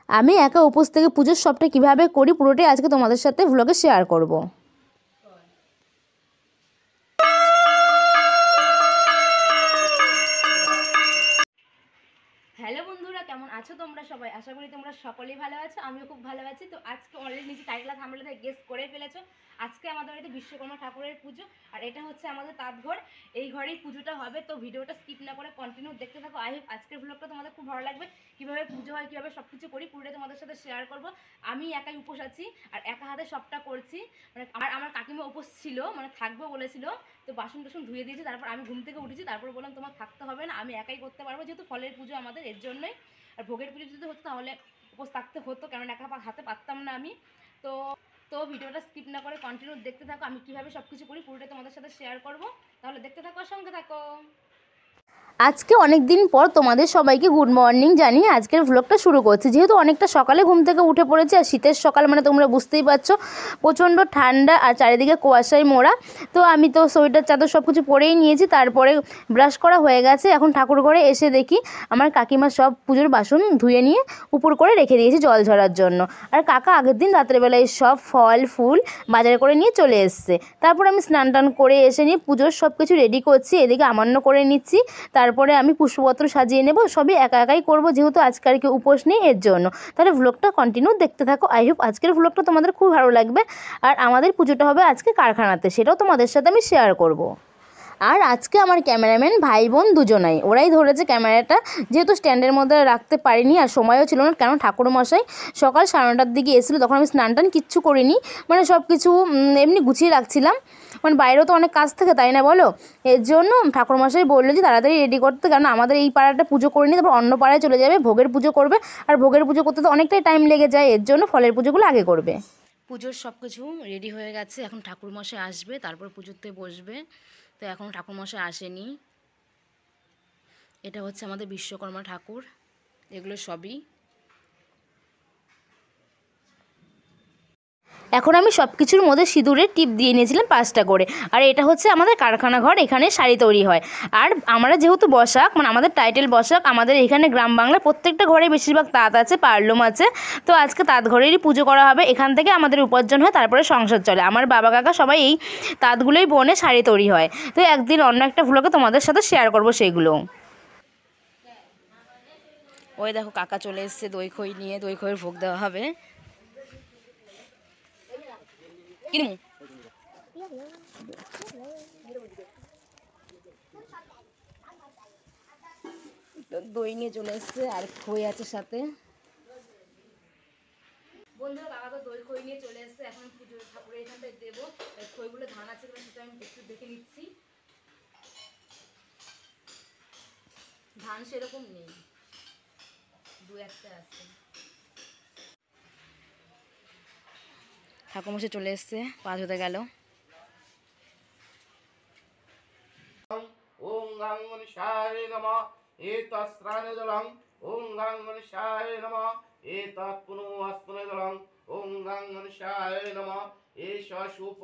আমি একা উপোস থেকে পুজোর সবটা কিভাবে করি পুরোটাই আজকে তোমাদের সাথে ভ্লগে শেয়ার করব। হ্যালো বন্ধুরা, কেমন আছো তোমরা সবাই? আশা করি তোমরা সকলেই ভালো আছো, আমিও খুব ভালো আছি। তো আজকে অলরেডি নিজে টাইটেল থাম্বনেল থেকে গেস করে ফেলেছো, আজকে আমাদের বাড়িতে বিশ্বকর্মা ঠাকুরের পুজো। আর এটা হচ্ছে আমাদের তাঁতঘর, এই ঘরেই পুজোটা হবে। তো ভিডিওটা স্কিপ না করে কন্টিনিউ দেখতে থাকো। আই হোপ আজকের ব্লগটা তোমাদের খুব ভালো লাগবে। কীভাবে পুজো হয়, কীভাবে সব কিছু করি পুরোটা তোমাদের সাথে শেয়ার করব। আমি একাই উপোস আছি আর একা হাতে সবটা করছি। মানে আমার কাকিমা উপোস ছিল, মানে থাকবো বলেছিল। তো বাসন টাসন ধুয়ে দিয়েছি, তারপর আমি ঘুম থেকে উঠেছি, তারপর বললাম তোমার থাকতে হবে না, আমি একাই করতে পারবো, যেহেতু ফলের পুজো আমাদের, এর জন্যই। আর ভোগের পুজো যদি হতো তাহলে উপোস থাকতে হতো, কারণ একা হাতে পারতাম না আমি। তো তো ভিডিওটা স্কিপ না করে কন্টিনিউ দেখতে থাকো। আমি কীভাবে সব কিছু করি পুরোটা তোমাদের সাথে শেয়ার করব, তাহলে দেখতে থাকো, সঙ্গে থাকো। আজকে অনেক দিন পর তোমাদের সবাইকে গুড মর্নিং জানিয়ে আজকের ভ্লগটা শুরু করছি। যেহেতু অনেকটা সকালে ঘুম থেকে উঠে পড়েছি, আর শীতের সকাল মানে তোমরা বুঝতেই পারছো, প্রচণ্ড ঠান্ডা আর চারিদিকে কুয়াশায় মোড়া। তো আমি তো সোয়েটার চাদর সব কিছু পরেই নিয়েছি, তারপরে ব্রাশ করা হয়ে গেছে। এখন ঠাকুর ঘরে এসে দেখি আমার কাকিমা সব পুজোর বাসন ধুয়ে নিয়ে উপর করে রেখে দিয়েছি জল ঝরার জন্য। আর কাকা আগের দিন রাত্রেবেলায় সব ফল ফুল বাজার করে নিয়ে চলে এসছে। তারপর আমি স্নান টান করে এসে নিয়ে পুজোর সব কিছু রেডি করছি, এদিকে আমান্য করে নিচ্ছি। তারপরে আমি পুষ্পপত্র সাজিয়ে নেব, সবই একা একাই করবো, যেহেতু আজকে আর কি উপোস নেই, এর জন্য। তাহলে ভ্লগটা কন্টিনিউ দেখতে থাকো। আই হোপ আজকের ভ্লগটা তোমাদের খুব ভালো লাগবে। আর আমাদের পুজোটা হবে আজকে কারখানাতে, সেটাও তোমাদের সাথে আমি শেয়ার করব। আর আজকে আমার ক্যামেরাম্যান ভাই বোন দুজনাই, ওরাই ধরেছে ক্যামেরাটা, যেহেতু স্ট্যান্ডের মধ্যে রাখতে পারিনি আর সময়ও ছিল না, কারণ ঠাকুরমশাই সকাল 9:30টার দিকে এসেছিলো। তখন আমি স্নান টান কিচ্ছু করিনি, মানে সব কিছু এমনি গুছিয়ে রাখছিলাম, মানে বাইরেও তো অনেক কাজ থাকে, তাই না বলো? এর জন্য ঠাকুরমশাই বললো যে তাড়াতাড়ি রেডি করতে, কারণ আমাদের এই পাড়াটা পুজো করে নিয়ে তারপর অন্য পাড়ায় চলে যাবে, ভোগের পুজো করবে। আর ভোগের পুজো করতে তো অনেকটাই টাইম লেগে যায়, এর জন্য ফলের পুজোগুলো আগে করবে। পুজোর সব কিছু রেডি হয়ে গেছে, এখন ঠাকুরমশাই আসবে, তারপর পুজোতে বসবে। তো এখন ঠাকুরমশাই আসেনি। এটা হচ্ছে আমাদের বিশ্বকর্মা ঠাকুর, এগুলো সবই। এখন আমি সব কিছুর মধ্যে সিঁদুরের টিপ দিয়ে নিয়েছিলাম 5টা করে। আর এটা হচ্ছে আমাদের কারখানা ঘর, এখানে শাড়ি তৈরি হয়। আর আমরা যেহেতু বসাক, মানে আমাদের টাইটেল বসাক, আমাদের এখানে গ্রাম বাংলার প্রত্যেকটা ঘরে বেশিরভাগ তাঁত আছে, পারলুম আছে। তো আজকে তাঁত ঘরেরই পুজো করা হবে, এখান থেকে আমাদের উপার্জন হয়, তারপরে সংসার চলে। আমার বাবা কাকা সবাই এই তাঁতগুলোই বনে শাড়ি তৈরি হয়। তো একদিন অন্য একটা ভ্লগে তোমাদের সাথে শেয়ার করবো সেইগুলো। ওই দেখো কাকা চলে এসছে দই খই নিয়ে, দই খইয়ের ভোগ দেওয়া হবে। দই নিয়ে চলে এসছে আর খই আছে সাথে। বন্ধুরা কাকা তো দই খই নিয়ে চলে এসছে, এখন পুজো ঠাকুরের এখানটায় দেবো। খইগুলো ধান আছে কিনা সেটা আমি একটু দেখে নিচ্ছি। ধান সেরকম নেই, 2-1টা আছে। ঠাকুরমশাই চলে এসছে, পা ধুতে গেল। ওম গাং গণেশায় নমঃ এতস্রানে জলং ওম গাং গণেশায় নমঃ এতৎ পুনঃ অস্পনে জলং ওম গাং গণেশায় নমঃ এষ সুপ।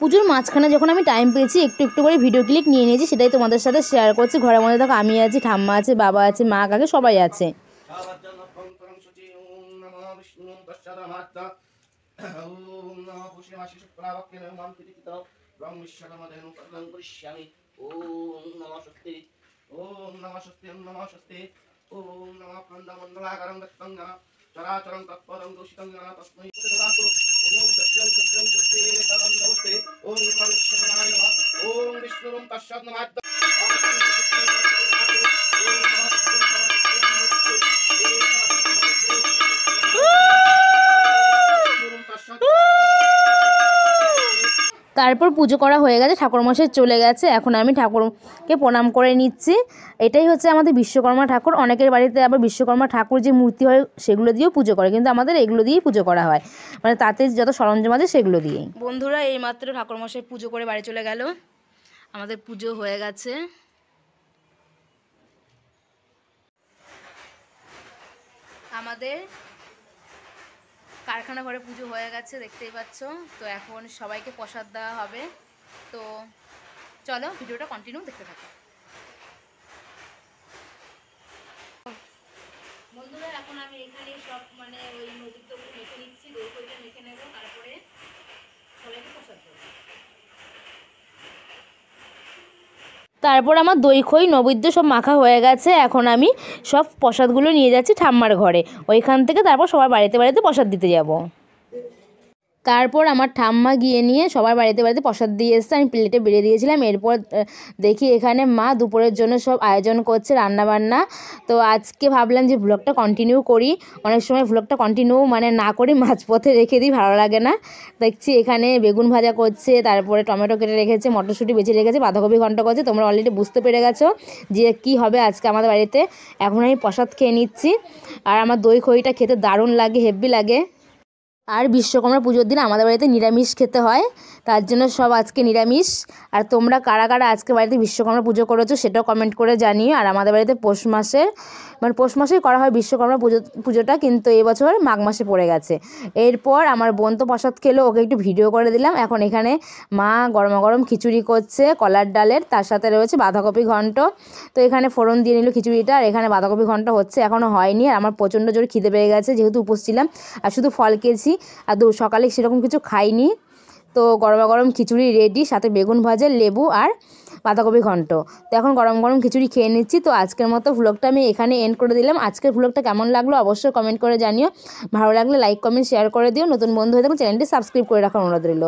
পুজোর মাঝখানে যখন আমি টাইম পেয়েছি, একটু একটু করে ভিডিও ক্লিপ নিয়ে নিয়েছি, সেটাই তোমাদের সাথে শেয়ার করছি। ঘরের মধ্যে দেখো আমি আছি, ঠাম্মা আছে, বাবা আছে, মা কাকে সবাই আছে। চরাচরং তৎপরং দোষিতং জানা তস্मै ওম বিষ্ণুরং তস্যাৎ নমঃ। তারপর পুজো করা হয়ে গেছে, ঠাকুরমশাই চলে গেছে, এখন আমি ঠাকুরকে প্রণাম করে নিচ্ছি। এটাই হচ্ছে আমাদের বিশ্বকর্মা ঠাকুর। অনেকের বাড়িতে আবার বিশ্বকর্মা ঠাকুর যে মূর্তি হয় সেগুলো দিয়েও পুজো করে, কিন্তু আমাদের এগুলো দিয়েই পুজো করা হয়, মানে তাতে যত সরঞ্জাম আছে সেগুলো দিয়েই। বন্ধুরা এইমাত্র ঠাকুরমশাই পুজো করে বাড়ি চলে গেল, আমাদের পুজো হয়ে গেছে। আমাদের কারখানা ঘরে পুজো হয়ে গেছে, দেখতেই পাচ্ছ। তো এখন সবাইকে প্রসাদ দেওয়া হবে। তো চলো ভিডিওটা কন্টিনিউ দেখতে থাকো বন্ধুরা। এখন আমি এখানে সব মানে ওই নৈবেদ্যগুলো মেখে নিচ্ছি, দই কইটা মেখে নেব, তারপরে সবাইকে প্রসাদ দেবো। তারপর আমার দই খই নৈবেদ্য সব মাখা হয়ে গেছে। এখন আমি সব প্রসাদগুলো নিয়ে যাচ্ছি ঠাম্মার ঘরে, ওইখান থেকে তারপর সবার বাড়িতে বাড়িতে প্রসাদ দিতে যাব। তারপর আমার ঠাম্মা গিয়ে নিয়ে সবার বাড়িতে বাড়িতে প্রসাদ দিয়ে এসছে, আমি প্লেটে বেরিয়ে দিয়েছিলাম। এরপর দেখি এখানে মা দুপুরের জন্য সব আয়োজন করছে রান্নাবান্না। তো আজকে ভাবলাম যে ভ্লগটা কন্টিনিউ করি। অনেক সময় ভ্লগটা কন্টিনিউ মানে না করি, মাঝপথে রেখে দিই, ভালো লাগে না। দেখছি এখানে বেগুন ভাজা করছে, তারপরে টমেটো কেটে রেখেছে, মটরশুঁটি বেছে রেখেছে, বাঁধাকপি ঘন্ট করছে। তোমরা অলরেডি বুঝতে পেরে গেছো যে কি হবে আজকে আমাদের বাড়িতে। এখন আমি প্রসাদ খেয়ে নিচ্ছি, আর আমার দই খইটা খেতে দারুণ লাগে, হেভি লাগে। আর বিশ্বকর্মা পুজোর দিন আমাদের বাড়িতে নিরামিষ খেতে হয়, তার জন্য সব আজকে নিরামিষ। আর তোমরা কারা কারা আজকে বাড়িতে বিশ্বকর্মা পুজো করেছো সেটাও কমেন্ট করে জানিও। আর আমাদের বাড়িতে পৌষ মাসেই করা হয় বিশ্বকর্মা পুজোটা, কিন্তু এবছর মাঘ মাসে পড়ে গেছে। এরপর আমার বোন তো প্রসাদ খেলো, ওকে একটু ভিডিও করে দিলাম। এখন এখানে মা গরমা গরম খিচুড়ি করছে কলার ডালের, তার সাথে রয়েছে বাঁধাকপি ঘন্ট। তো এখানে ফোড়ন দিয়ে নিল খিচুড়িটা, আর এখানে বাঁধাকপি ঘন্ট হচ্ছে, এখনও হয়নি। আর আমার প্রচণ্ড জোরে খিদে পেয়ে গেছে, যেহেতু উপোস ছিলাম, আর শুধু ফল খেয়েছি, আর সকালে সেরকম কিছু খাইনি। তো গরমা গরম খিচুড়ি রেডি, সাথে বেগুন ভাজা, লেবু আর বাঁধাকপি ঘন্ট। তো এখন গরম গরম খিচুড়ি খেয়ে নিচ্ছি। তো আজকের মতো ভ্লগটা আমি এখানে এন্ড করে দিলাম। আজকের ভ্লগটা কেমন লাগলো অবশ্যই কমেন্ট করে জানিও। ভালো লাগলে লাইক কমেন্ট শেয়ার করে দিও। নতুন বন্ধু হয়ে থাকলে চ্যানেলটি সাবস্ক্রাইব করে রাখার অনুরোধ রইল।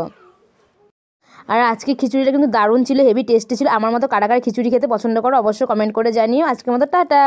আর আজকে খিচুড়িটা কিন্তু দারুণ ছিল, হেভি টেস্টি ছিল। আমার মতো কারা কারা খিচুড়ি খেতে পছন্দ করো অবশ্যই কমেন্ট করে জানিও। আজকের মতো টাটা।